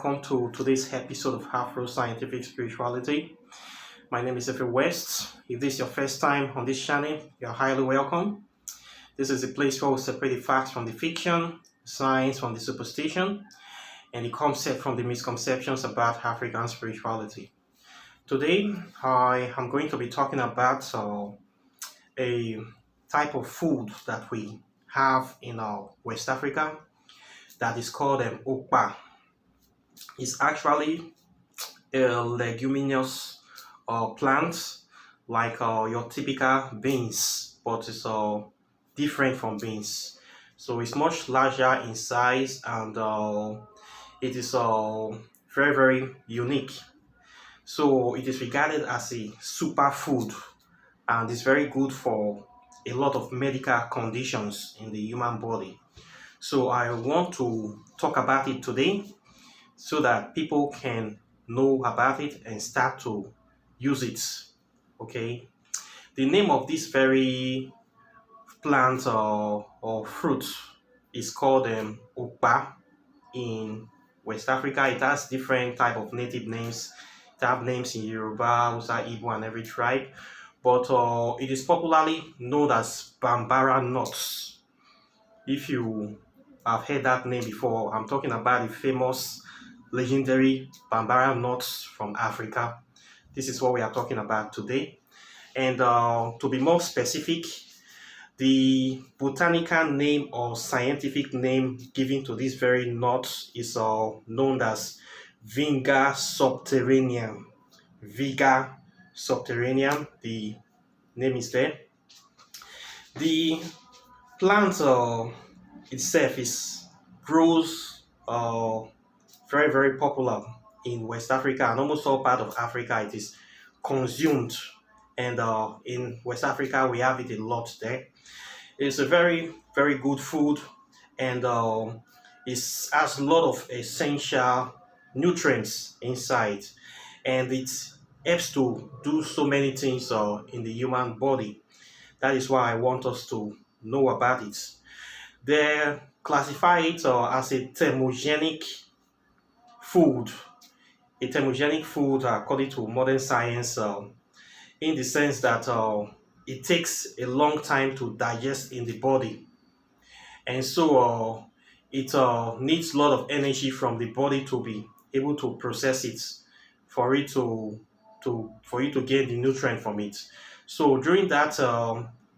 welcome to today's episode of Afro Scientific Spirituality. My name is Efe West. If this is your first time on this channel, you're highly welcome. This is a place where we separate the facts from the fiction, science from the superstition, and the concept from the misconceptions about African spirituality. Today, I am going to be talking about a type of food that we have in West Africa that is called Okpa. It's actually a leguminous plant like your typical beans, but it's different from beans. So it's much larger in size and it is very, very unique. So it is regarded as a superfood and it's very good for a lot of medical conditions in the human body. So I want to talk about it today so that people can know about it and start to use it. Okay. The name of this very plant or fruit is called Okpa in West Africa. It has different type of native names. It have names in Yoruba, Hausa, Igbo, and every tribe. But it is popularly known as Bambara Nuts. If you have heard that name before, I'm talking about the famous Legendary Bambara Nuts from Africa. This is what we are talking about today. And to be more specific, the botanical name or scientific name given to this very nut is known as Vigna Subterranean. Vigna Subterranean, the name is there. The plant itself grows very, very popular in West Africa and almost all part of Africa. It is consumed, and in West Africa we have it a lot there. It's a very, very good food, and it has a lot of essential nutrients inside, and it helps to do so many things in the human body. That is why I want us to know about it. They classify it as a thermogenic food, according to modern science, in the sense that it takes a long time to digest in the body, and so it needs a lot of energy from the body to be able to process it, for it for you to gain the nutrient from it. So during that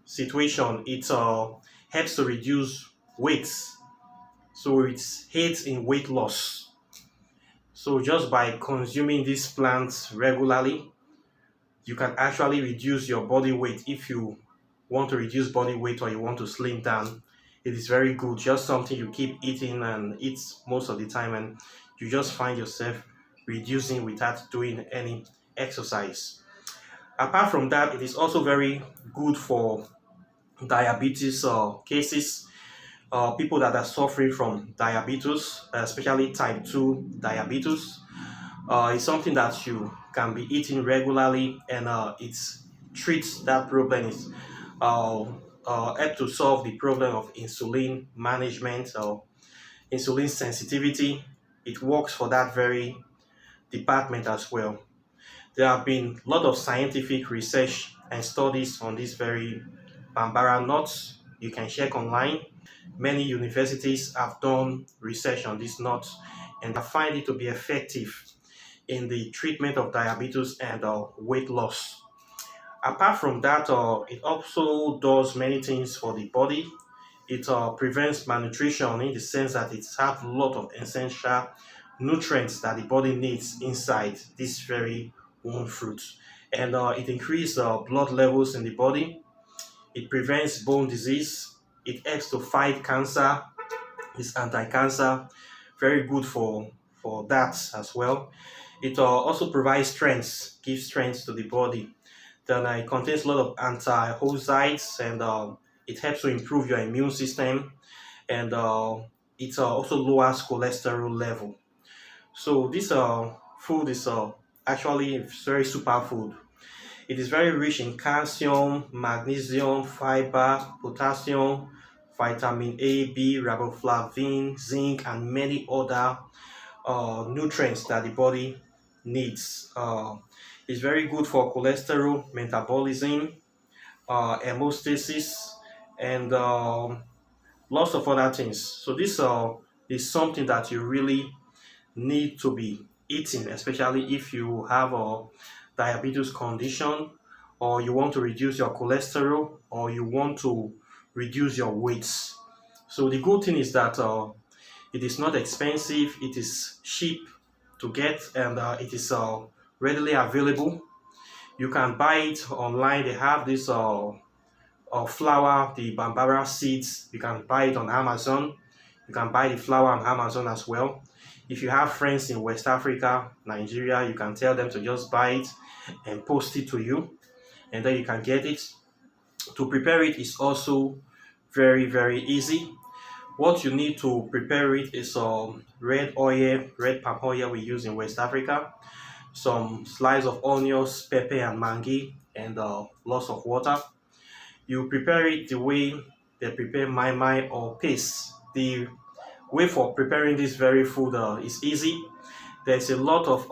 situation, it helps to reduce weight. So it aids in weight loss. So just by consuming these plants regularly, you can actually reduce your body weight. If you want to reduce body weight or you want to slim down, it is very good. Just something you keep eating and eat most of the time, and you just find yourself reducing without doing any exercise. Apart from that, it is also very good for diabetes cases. People that are suffering from diabetes, especially type 2 diabetes. It's something that you can be eating regularly, and it treats that problem. It's help to solve the problem of insulin management or insulin sensitivity. It works for that very department as well. There have been a lot of scientific research and studies on this very Bambara nuts. You can check online. Many universities have done research on this nut, and they find it to be effective in the treatment of diabetes and weight loss. Apart from that, it also does many things for the body. It prevents malnutrition in the sense that it has a lot of essential nutrients that the body needs inside this very one fruit. And it increases blood levels in the body. It prevents bone disease. It helps to fight cancer. It's anti-cancer. Very good for that as well. It also provides strength, gives strength to the body. Then it contains a lot of antioxidants, and it helps to improve your immune system, and it also lowers cholesterol level. So this food is actually a very super food. It is very rich in calcium, magnesium, fiber, potassium, vitamin A, B, riboflavin, zinc, and many other nutrients that the body needs. It's very good for cholesterol metabolism, hemostasis, and lots of other things. So this is something that you really need to be eating, especially if you have a diabetes condition, or you want to reduce your cholesterol, or you want to reduce your weights. So the good thing is that it is not expensive, it is cheap to get, and it is readily available. You can buy it online. They have this flour, the Bambara seeds. You can buy it on Amazon. You can buy the flour on Amazon as well. If you have friends in West Africa, Nigeria, you can tell them to just buy it and post it to you, and then you can get it. To prepare it is also very, very easy. What you need to prepare it is some red oil, red palm oil we use in West Africa, some slice of onions, pepper and mangi, and lots of water. You prepare it the way they prepare mai mai or paste. The way for preparing this very food is easy. There's a lot of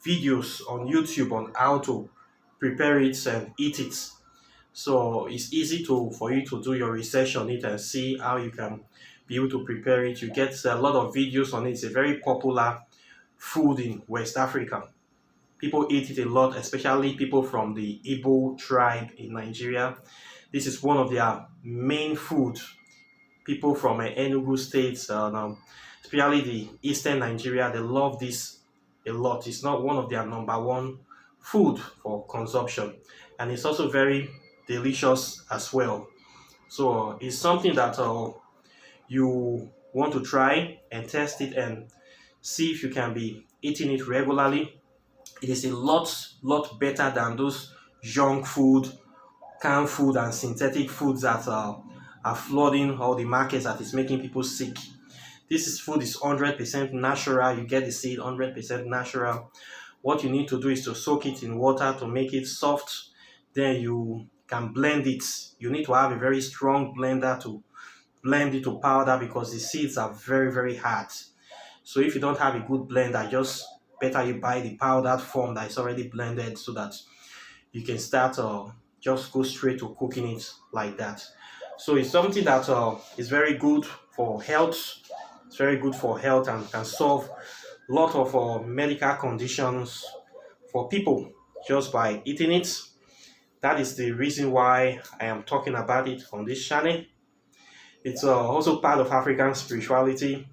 videos on YouTube on how to prepare it and eat it. So it's easy for you to do your research on it and see how you can be able to prepare it. You get a lot of videos on it. It's a very popular food in West Africa. People eat it a lot, especially people from the Igbo tribe in Nigeria. This is one of their main food. People from Enugu states, especially the eastern Nigeria, they love this a lot. It's not one of their number one food for consumption, and it's also very delicious as well. So it's something that you want to try and test it and see if you can be eating it regularly. It is a lot better than those junk food, canned food, and synthetic foods that are flooding all the markets that is making people sick. Food is 100% natural. You get the seed 100% natural. What you need to do is to soak it in water to make it soft. Then you can blend it. You need to have a very strong blender to blend it to powder because the seeds are very, very hard. So if you don't have a good blender, just better you buy the powdered form that is already blended so that you can start just go straight to cooking it like that. So it's something that is very good for health. It's very good for health and can solve a lot of medical conditions for people just by eating it. That is the reason why I am talking about it on this channel. It's also part of African spirituality.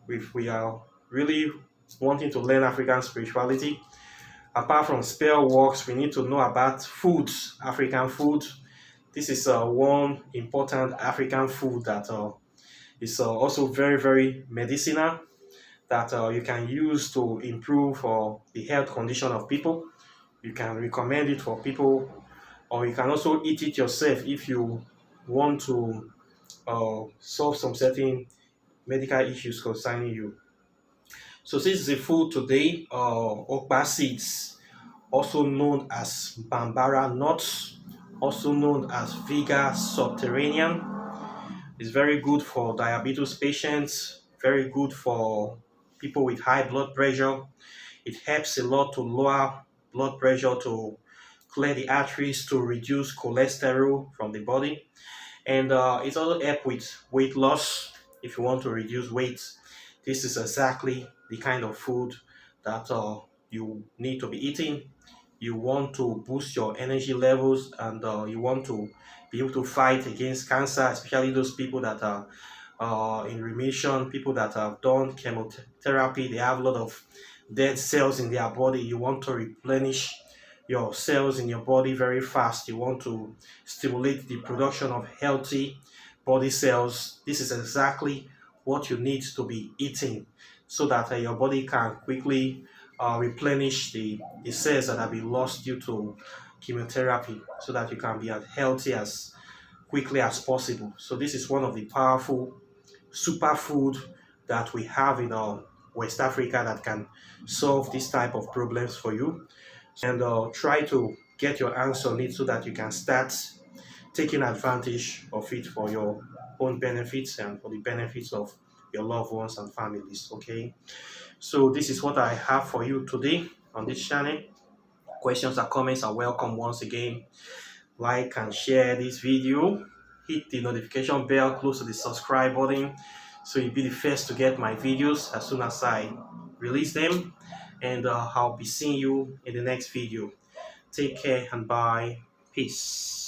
If we are really wanting to learn African spirituality, apart from spell works, we need to know about foods, African food. This is one important African food that is also very, very medicinal that you can use to improve the health condition of people. You can recommend it for people, or you can also eat it yourself if you want to solve some certain medical issues concerning you. So this is the food today, Okpa seeds, also known as Bambara Nuts, also known as Vigna Subterranean. It's very good for diabetes patients, very good for people with high blood pressure. It helps a lot to lower blood pressure, to clear the arteries, to reduce cholesterol from the body. And it also helps with weight loss if you want to reduce weight. This is exactly the kind of food that you need to be eating. You want to boost your energy levels, and you want to be able to fight against cancer, especially those people that are in remission, people that have done chemotherapy. They have a lot of dead cells in their body. You want to replenish your cells in your body very fast. You want to stimulate the production of healthy body cells. This is exactly what you need to be eating so that your body can quickly replenish the cells that have been lost due to chemotherapy, so that you can be as healthy as quickly as possible. So this is one of the powerful superfood that we have in West Africa that can solve this type of problems for you. And try to get your hands on it so that you can start taking advantage of it for your own benefits and for the benefits of your loved ones and families. Okay, so this is what I have for you today on this channel. Questions or comments are welcome. Once again, like and share this video, hit the notification bell close to the subscribe button so you'll be the first to get my videos as soon as I release them. And I'll be seeing you in the next video. Take care and bye. Peace.